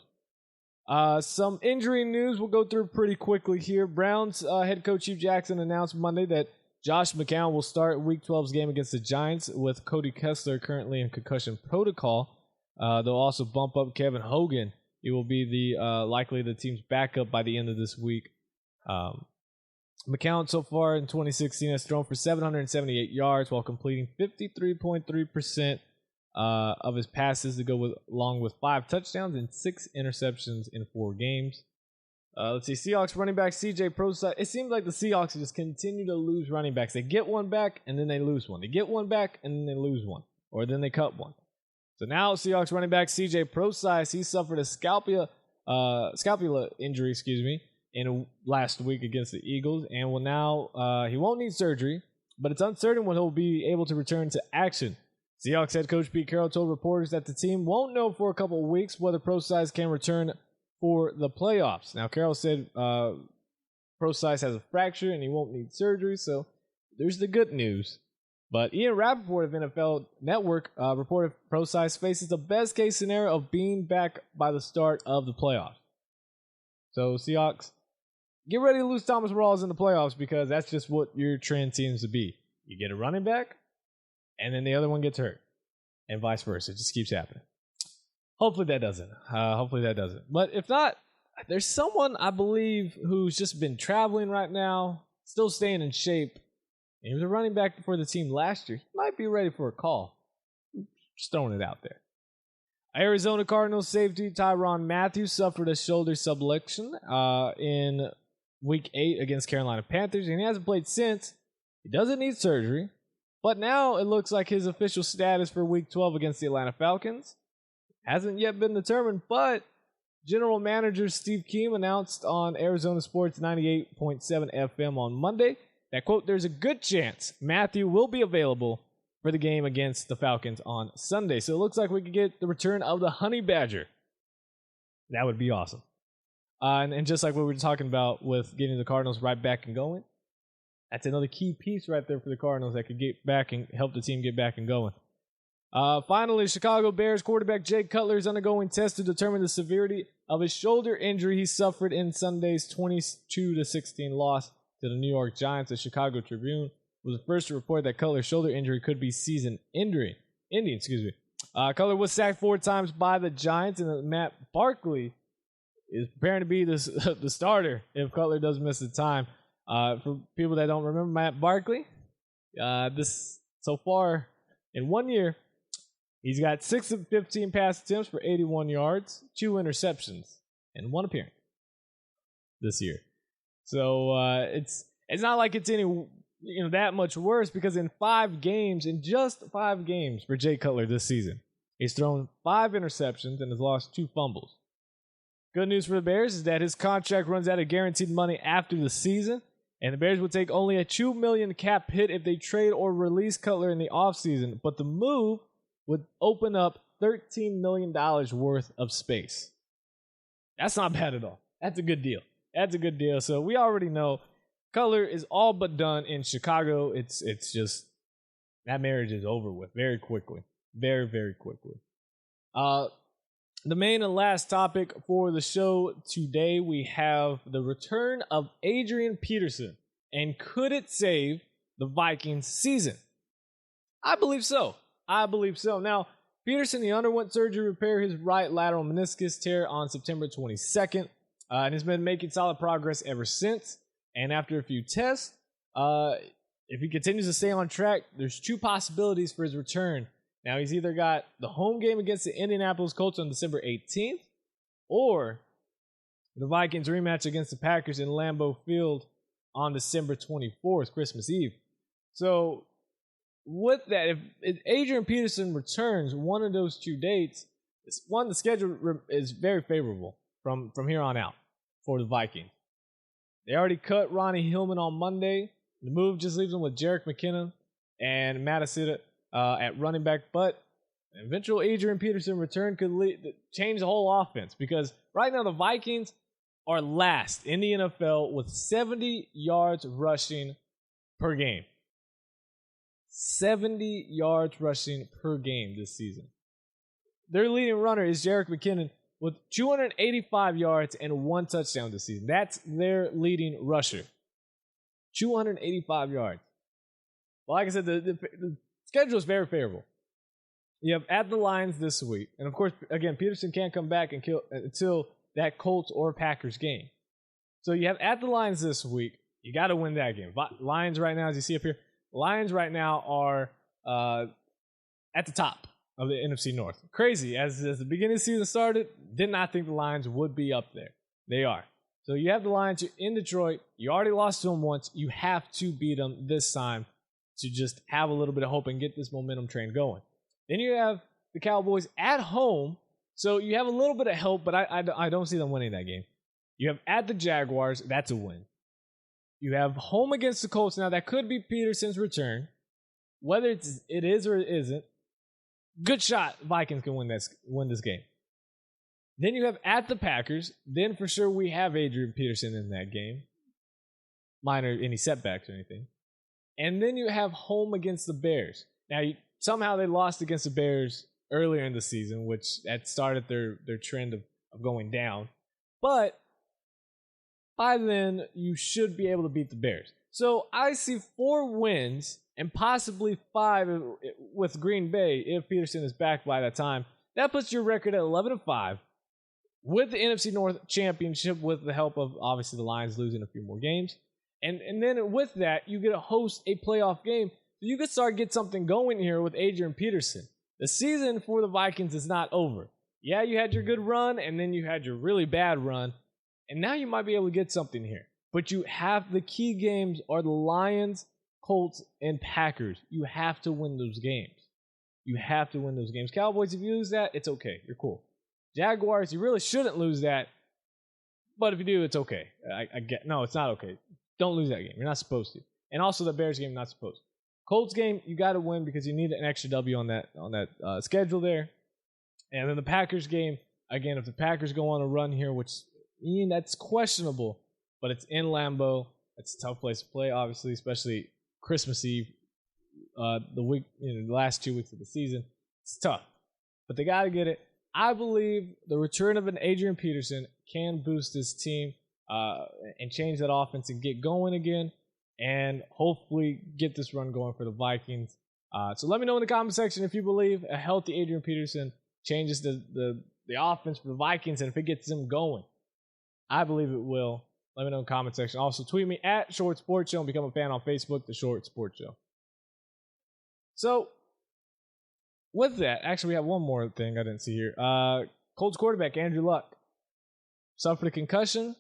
Some injury news we'll go through pretty quickly here. Browns head coach Hugh Jackson announced Monday that Josh McCown will start Week 12's game against the Giants with Cody Kessler currently in concussion protocol. They'll also bump up Kevin Hogan. He will be the likely the team's backup by the end of this week. McCown so far in 2016 has thrown for 778 yards while completing 53.3% of his passes to go along with 5 touchdowns and 6 interceptions in 4 games. Let's see, Seahawks running back CJ Prosise. It seems like the Seahawks just continue to lose running backs. They get one back and then they lose one. They get one back and then they lose one. Or then they cut one. So now Seahawks running back CJ Prosise, he suffered a scapula injury, in last week against the Eagles, and will now he won't need surgery, but it's uncertain when he'll be able to return to action. Seahawks head coach Pete Carroll told reporters that the team won't know for a couple of weeks whether Prosise can return for the playoffs. Now, Carroll said Prosise has a fracture and he won't need surgery, so there's the good news. But Ian Rappaport of NFL Network reported Prosise faces the best case scenario of being back by the start of the playoffs. So Seahawks, get ready to lose Thomas Rawls in the playoffs because that's just what your trend seems to be. You get a running back, and then the other one gets hurt, and vice versa. It just keeps happening. Hopefully that doesn't. But if not, there's someone I believe who's just been traveling right now, still staying in shape. And he was a running back for the team last year. He might be ready for a call. Just throwing it out there. Arizona Cardinals safety Tyrann Mathieu suffered a shoulder subluxation in Week 8 against Carolina Panthers, and he hasn't played since. He doesn't need surgery, but now it looks like his official status for Week 12 against the Atlanta Falcons hasn't yet been determined, but General Manager Steve Keim announced on Arizona Sports 98.7 FM on Monday that, quote, there's a good chance Mathieu will be available for the game against the Falcons on Sunday. So it looks like we could get the return of the Honey Badger. That would be awesome. And just like what we were talking about with getting the Cardinals right back and going, that's another key piece right there for the Cardinals that could get back and help the team get back and going. Finally, Chicago Bears quarterback Jay Cutler is undergoing tests to determine the severity of his shoulder injury he suffered in Sunday's 22-16 loss to the New York Giants. The Chicago Tribune was the first to report that Cutler's shoulder injury could be season-ending. Cutler was sacked 4 times by the Giants, and Matt Barkley is preparing to be the starter if Cutler does miss the time. For people that don't remember Matt Barkley, this so far in 1 year, he's got 6 of 15 pass attempts for 81 yards, 2 interceptions, and 1 appearance this year. So it's not like it's any that much worse because in just 5 games for Jay Cutler this season, he's thrown 5 interceptions and has lost 2 fumbles. Good news for the Bears is that his contract runs out of guaranteed money after the season, and the Bears would take only a $2 million cap hit if they trade or release Cutler in the offseason, but the move would open up $13 million worth of space. That's not bad at all. That's a good deal. So we already know Cutler is all but done in Chicago. It's just that marriage is over with very quickly. Very, very quickly. The main and last topic for the show today, we have the return of Adrian Peterson. And could it save the Vikings season? I believe so. Now, Peterson, he underwent surgery to repair his right lateral meniscus tear on September 22nd. And has been making solid progress ever since. And after a few tests, if he continues to stay on track, there's 2 possibilities for his return. Now, he's either got the home game against the Indianapolis Colts on December 18th, or the Vikings rematch against the Packers in Lambeau Field on December 24th, Christmas Eve. So, with that, if Adrian Peterson returns one of those 2 dates, the schedule is very favorable from here on out for the Vikings. They already cut Ronnie Hillman on Monday. The move just leaves them with Jerick McKinnon and Mattisita at running back. But eventual Adrian Peterson return could change the whole offense, because right now the Vikings are last in the NFL with 70 yards rushing per game. 70 yards rushing per game this season. Their leading runner is Jerick McKinnon with 285 yards and 1 touchdown this season. That's their leading rusher. 285 yards. Well, like I said, the schedule is very favorable. You have at the Lions this week. And of course, again, Peterson can't come back until that Colts or Packers game. So you have at the Lions this week. You got to win that game. Lions right now, as you see up here, Lions right now are at the top of the NFC North. Crazy. As the beginning of the season started, did not think the Lions would be up there. They are. So you have the Lions. You're in Detroit. You already lost to them once. You have to beat them this time to just have a little bit of hope and get this momentum train going. Then you have the Cowboys at home. So you have a little bit of help, but I don't see them winning that game. You have at the Jaguars. That's a win. You have home against the Colts. Now, that could be Peterson's return. Whether it is or it isn't, good shot Vikings can win this game. Then you have at the Packers. Then for sure we have Adrian Peterson in that game. Minor any setbacks or anything. And then you have home against the Bears. Now, somehow they lost against the Bears earlier in the season, which had started their trend of going down. But by then, you should be able to beat the Bears. So I see 4 wins and possibly 5 with Green Bay if Peterson is back by that time. That puts your record at 11-5 with the NFC North Championship, with the help of obviously the Lions losing a few more games. And then with that, you get to host a playoff game. So you could start get something going here with Adrian Peterson. The season for the Vikings is not over. Yeah, you had your good run, and then you had your really bad run. And now you might be able to get something here. But you have the key games are the Lions, Colts, and Packers. You have to win those games. You have to win those games. Cowboys, if you lose that, it's okay. You're cool. Jaguars, you really shouldn't lose that. But if you do, it's okay. No, it's not okay. Don't lose that game. You're not supposed to. And also the Bears game, not supposed to. Colts game, you got to win because you need an extra W on that schedule there. And then the Packers game, again, if the Packers go on a run here, which that's questionable, but it's in Lambeau. It's a tough place to play, obviously, especially Christmas Eve, the last 2 weeks of the season. It's tough, but they got to get it. I believe the return of an Adrian Peterson can boost this team and change that offense and get going again, and hopefully get this run going for the Vikings. So let me know in the comment section if you believe a healthy Adrian Peterson changes the offense for the Vikings and if it gets them going. I believe it will. Let me know in the comment section. Also, tweet me at Short Sports Show and become a fan on Facebook, The Short Sports Show. So, with that, actually, we have one more thing I didn't see here. Colts quarterback Andrew Luck suffered a concussion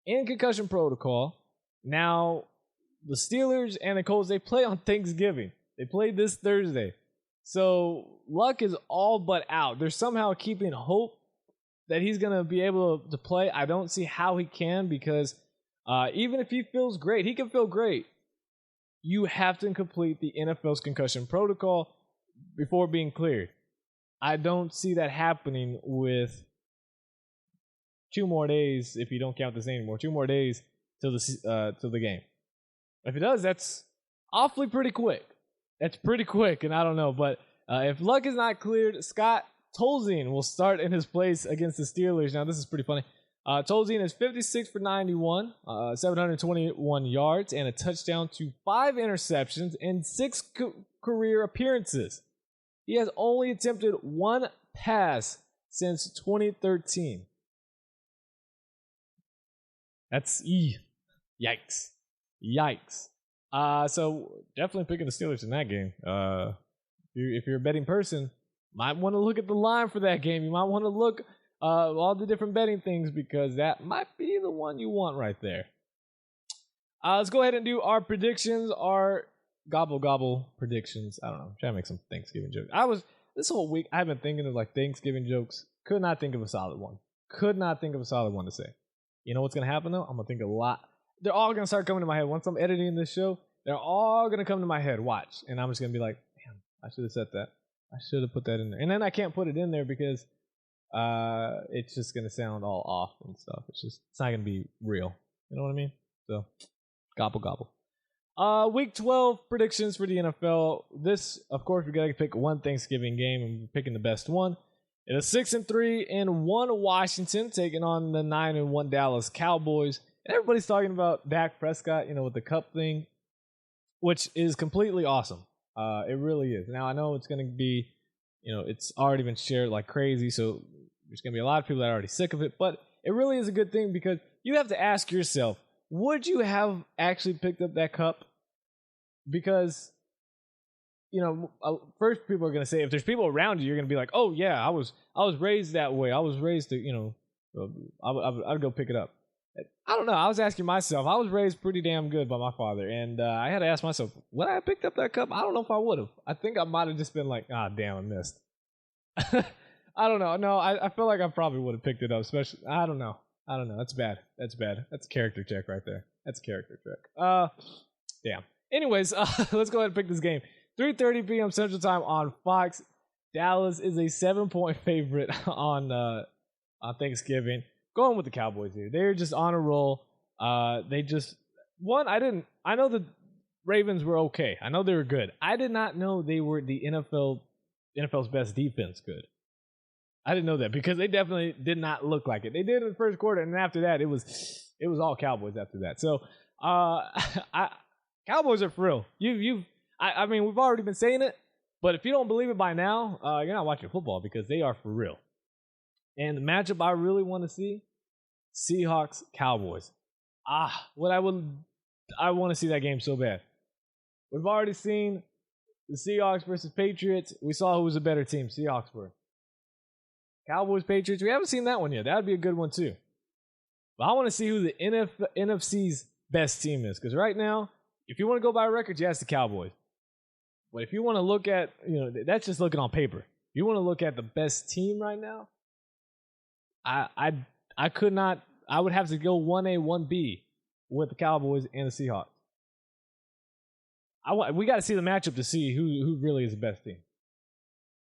in concussion protocol. Now, the Steelers and the Colts, they play on Thanksgiving. They play this Thursday. So, Luck is all but out. They're somehow keeping hope that he's going to be able to play. I don't see how he can, because even if he feels great, he can feel great. You have to complete the NFL's concussion protocol before being cleared. I don't see that happening with 2 more days, if you don't count this anymore, 2 more days till the game. If it does, that's awfully pretty quick. That's pretty quick, and I don't know. But if Luck is not cleared, Scott Tolzien will start in his place against the Steelers. Now, this is pretty funny. Tolzien is 56 for 91, 721 yards, and a touchdown to 5 interceptions in 6 career appearances. He has only attempted 1 pass since 2013. That's yikes. So definitely picking the Steelers in that game. If you're a betting person, might want to look at the line for that game. You might want to look all the different betting things, because that might be the one you want right there. Let's go ahead and do our predictions, our gobble gobble predictions. I don't know. I'm trying to make some Thanksgiving jokes. This whole week I've been thinking of like Thanksgiving jokes. Could not think of a solid one. To say. You know what's gonna happen though? I'm gonna think a lot. They're all gonna start coming to my head once I'm editing this show. They're all gonna come to my head. Watch, and I'm just gonna be like, "Damn, I should have said that. I should have put that in there." And then I can't put it in there because it's just gonna sound all off and stuff. It's not gonna be real. You know what I mean? So, gobble gobble. Week 12 predictions for the NFL. This, of course, we gotta pick one Thanksgiving game, and we're picking the best one. It is 6-3-1 Washington taking on the 9-1 Dallas Cowboys. And everybody's talking about Dak Prescott, with the cup thing, which is completely awesome. It really is. Now I know it's gonna be, it's already been shared like crazy, so there's gonna be a lot of people that are already sick of it. But it really is a good thing because you have to ask yourself, would you have actually picked up that cup? Because, first people are going to say, if there's people around you, you're going to be like, oh yeah, I was raised that way. I was raised to, I'd go pick it up. I don't know. I was asking myself, I was raised pretty damn good by my father. And I had to ask myself, would I have picked up that cup? I don't know if I would have. I think I might have just been like, damn, I missed. I don't know. No, I feel like I probably would have picked it up, especially, I don't know. That's bad. That's a character check right there. That's a character check. Damn. Anyways, let's go ahead and pick this game. 3:30 p.m. Central Time on Fox. Dallas is a 7-point favorite on Thanksgiving. Going with the Cowboys here. They're just on a roll. I know the Ravens were okay. I know they were good. I did not know they were the NFL's best defense good. I didn't know that because they definitely did not look like it. They did in the first quarter, and after that, it was all Cowboys after that. So, Cowboys are for real. I mean, we've already been saying it, but if you don't believe it by now, you're not watching football because they are for real. And the matchup I really want to see, Seahawks Cowboys. I want to see that game so bad. We've already seen the Seahawks versus Patriots. We saw who was a better team. Seahawks were. Cowboys, Patriots, we haven't seen that one yet. That would be a good one too. But I want to see who the NFC's best team is. Because right now, if you want to go by records, yeah, it's the Cowboys. But if you want to look at, that's just looking on paper. If you want to look at the best team right now, I could not, I would have to go 1A, 1B with the Cowboys and the Seahawks. We got to see the matchup to see who really is the best team.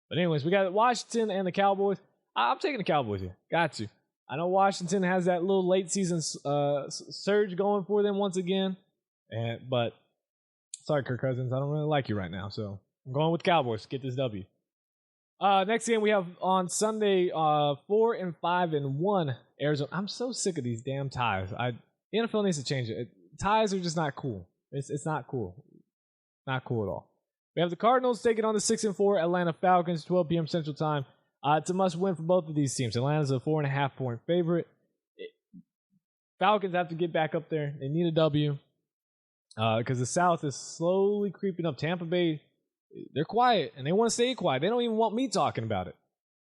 But anyways, we got Washington and the Cowboys. I'm taking the Cowboys here. Got to. I know Washington has that little late season surge going for them once again. But sorry, Kirk Cousins, I don't really like you right now. So I'm going with Cowboys. Get this W. Next game we have on Sunday, 4-5-1 Arizona. I'm so sick of these damn ties. The NFL needs to change it. Ties are just not cool. It's not cool. Not cool at all. We have the Cardinals taking on the 6-4 Atlanta Falcons, 12 p.m. Central Time. It's a must-win for both of these teams. Atlanta's a 4.5-point favorite. Falcons have to get back up there. They need a W because the South is slowly creeping up. Tampa Bay, they're quiet, and they want to stay quiet. They don't even want me talking about it.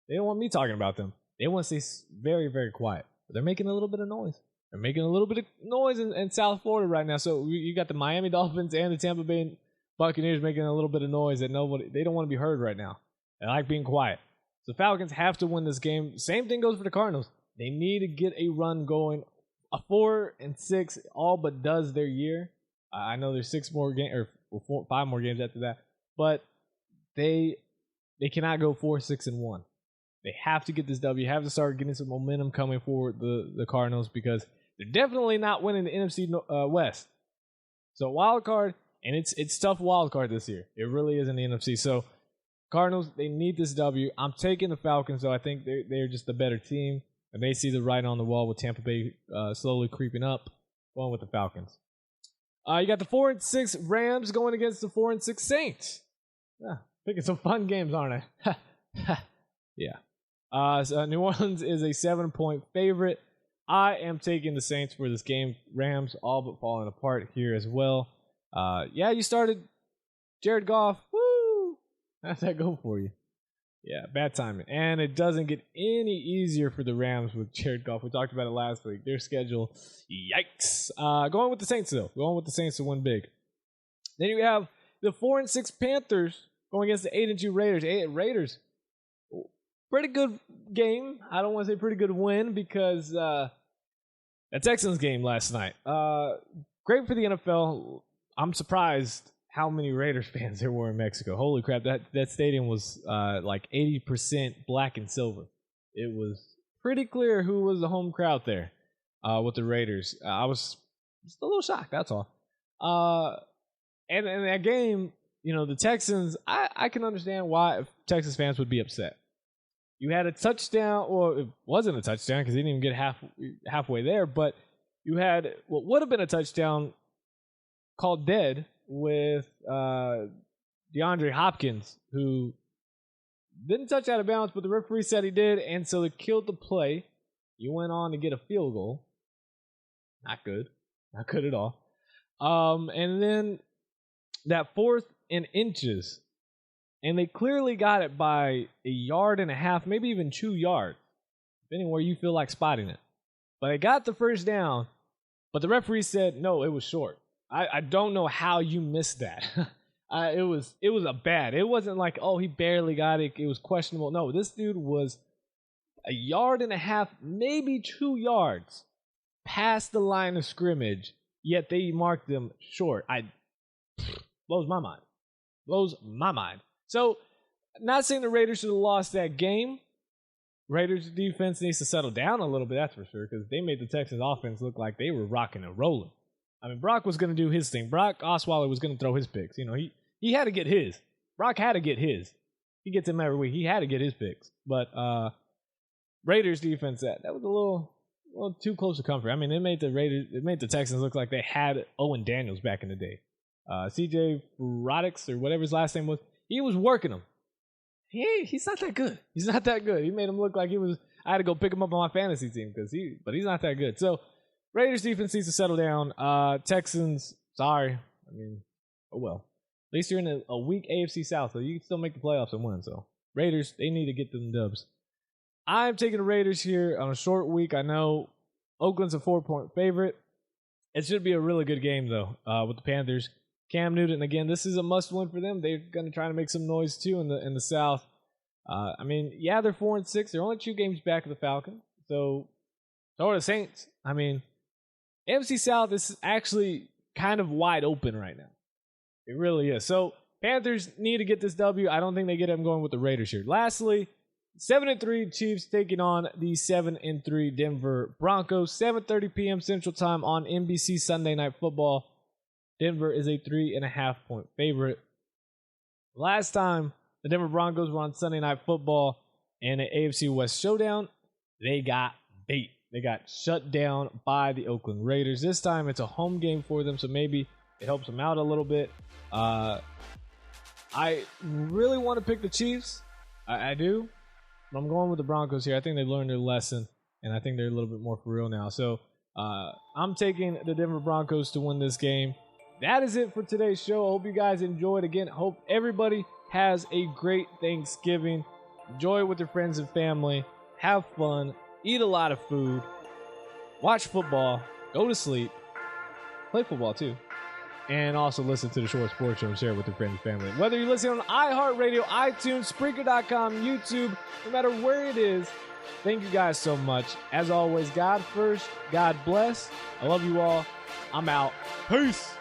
They don't want me talking about them. They want to stay very, very quiet. But they're making a little bit of noise. They're making a little bit of noise in South Florida right now. So you got the Miami Dolphins and the Tampa Bay Buccaneers making a little bit of noise that they don't want to be heard right now. They like being quiet. So Falcons have to win this game. Same thing goes for the Cardinals. They need to get a run going. A 4-6 all but does their year. I know there's 5 more games after that, but they cannot go 4-6-1. They have to get this W. Have to start getting some momentum coming for the Cardinals because they're definitely not winning the NFC West. So wild card, and it's tough wild card this year. It really is in the NFC. So Cardinals, they need this W. I'm taking the Falcons, though. I think they're just the better team. And they see the writing on the wall with Tampa Bay slowly creeping up. Going with the Falcons. You got the 4-6 Rams going against the 4-6 Saints. Yeah, picking some fun games, aren't I? Yeah. So New Orleans is a 7-point favorite. I am taking the Saints for this game. Rams all but falling apart here as well. Yeah, you started Jared Goff. Woo! How'd that go for you? Yeah, bad timing. And it doesn't get any easier for the Rams with Jared Goff. We talked about it last week. Their schedule, yikes. Going with the Saints, though. Going with the Saints to win big. Then you have the 4-6 Panthers going against the 8-2 Raiders. Raiders, pretty good game. I don't want to say pretty good win because the Texans game last night. Great for the NFL. I'm surprised how many Raiders fans there were in Mexico. Holy crap, that stadium was like 80% black and silver. It was pretty clear who was the home crowd there with the Raiders. I was just a little shocked, that's all. And in that game, the Texans, I can understand why Texas fans would be upset. You had a touchdown, or it wasn't a touchdown because they didn't even get halfway there, but you had what would have been a touchdown called dead with DeAndre Hopkins, who didn't touch out of bounds, but the referee said he did, and so it killed the play. You went on to get a field goal. Not good. Not good at all. And then that 4th and inches, and they clearly got it by a yard and a half, maybe even 2 yards, depending where you feel like spotting it. But they got the first down, but the referee said, no, it was short. I don't know how you missed that. It was a bad. It wasn't like, oh, he barely got it. It was questionable. No, this dude was a yard and a half, maybe 2 yards past the line of scrimmage, yet they marked them short. Blows my mind. Blows my mind. So, not saying the Raiders should have lost that game. Raiders defense needs to settle down a little bit, that's for sure, because they made the Texans offense look like they were rocking and rolling. I mean, Brock was going to do his thing. Brock Osweiler was going to throw his picks. He had to get his. Brock had to get his. He gets him every week. He had to get his picks. But Raiders defense, that was a little too close to comfort. I mean, it made the Texans look like they had Owen Daniels back in the day. CJ Rodix, or whatever his last name was, he was working him. He's not that good. He's not that good. He made him look like he was. I had to go pick him up on my fantasy team but he's not that good. So Raiders defense needs to settle down. Texans, sorry. I mean, oh well. At least you're in a weak AFC South, so you can still make the playoffs and win. So Raiders, they need to get them dubs. I'm taking the Raiders here on a short week. I know Oakland's a 4-point favorite. It should be a really good game though with the Panthers. Cam Newton, again, this is a must-win for them. They're going to try to make some noise too in the South. I mean, yeah, they're 4-6. They're only 2 games back of the Falcons. So are the Saints. I mean, NFC South is actually kind of wide open right now. It really is. So Panthers need to get this W. I don't think they get it. I'm going with the Raiders here. Lastly, 7-3 Chiefs taking on the 7-3 Denver Broncos. 7:30 p.m. Central Time on NBC Sunday Night Football. Denver is a 3.5-point favorite. Last time the Denver Broncos were on Sunday Night Football in an AFC West showdown, they got beat. They got shut down by the Oakland Raiders. This time it's a home game for them, so maybe it helps them out a little bit. I really want to pick the Chiefs. I do. But I'm going with the Broncos here. I think they've learned their lesson, and I think they're a little bit more for real now. So I'm taking the Denver Broncos to win this game. That is it for today's show. I hope you guys enjoyed. Again, hope everybody has a great Thanksgiving. Enjoy it with your friends and family. Have fun. Eat a lot of food. Watch football. Go to sleep. Play football too. And also listen to the Short Sports Show and share it with your friends and family. Whether you listen on iHeartRadio, iTunes, Spreaker.com, YouTube, no matter where it is, thank you guys so much. As always, God first, God bless. I love you all. I'm out. Peace.